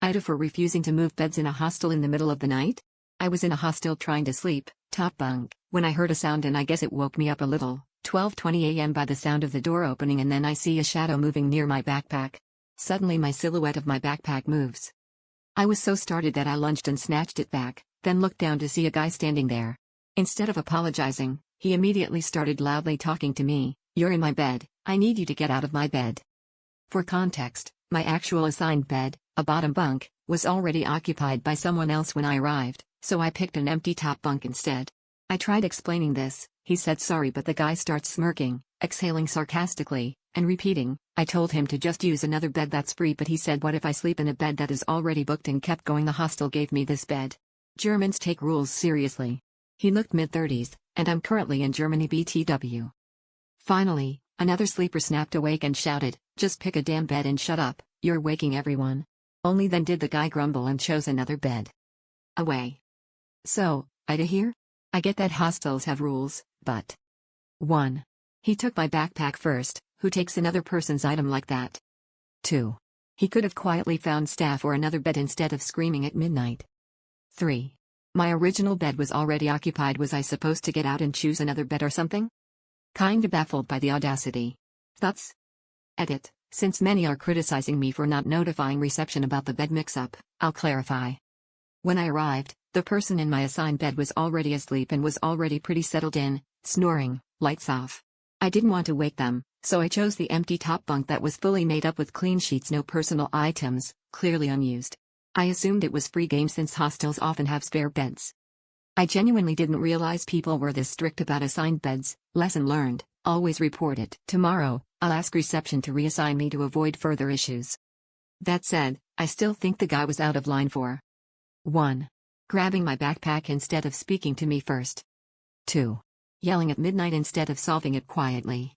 AITA for refusing to move beds in a hostel in the middle of the night? I was in a hostel trying to sleep, top bunk, when I heard a sound and I guess it woke me up a little. 12:20 a.m. by the sound of the door opening, and then I see a shadow moving near my backpack. Suddenly my silhouette of my backpack moves. I was so startled that I lunged and snatched it back, then looked down to see a guy standing there. Instead of apologizing, he immediately started loudly talking to me. "You're in my bed, I need you to get out of my bed." For context, my actual assigned bed, a bottom bunk, was already occupied by someone else when I arrived, so I picked an empty top bunk instead. I tried explaining this. He said sorry, but the guy starts smirking, exhaling sarcastically, and repeating, "I told him to just use another bed that's free, but he said what if I sleep in a bed that is already booked," and kept going. "The hostel gave me this bed. Germans take rules seriously." He looked mid-30s, and I'm currently in Germany BTW. Finally, another sleeper snapped awake and shouted, "Just pick a damn bed and shut up, you're waking everyone." Only then did the guy grumble and chose another bed. Away. So, AITA here? I get that hostels have rules, but 1. He took my backpack first. Who takes another person's item like that? 2. He could have quietly found staff or another bed instead of screaming at midnight. 3. My original bed was already occupied. Was I supposed to get out and choose another bed or something? Kinda baffled by the audacity. Thoughts? Edit. Since many are criticizing me for not notifying reception about the bed mix-up, I'll clarify. When I arrived, the person in my assigned bed was already asleep and was already pretty settled in, snoring, lights off. I didn't want to wake them, so I chose the empty top bunk that was fully made up with clean sheets, no personal items, clearly unused. I assumed it was free game since hostels often have spare beds. I genuinely didn't realize people were this strict about assigned beds. Lesson learned, always report it. Tomorrow, I'll ask reception to reassign me to avoid further issues. That said, I still think the guy was out of line for 1. Grabbing my backpack instead of speaking to me first. 2. Yelling at midnight instead of solving it quietly.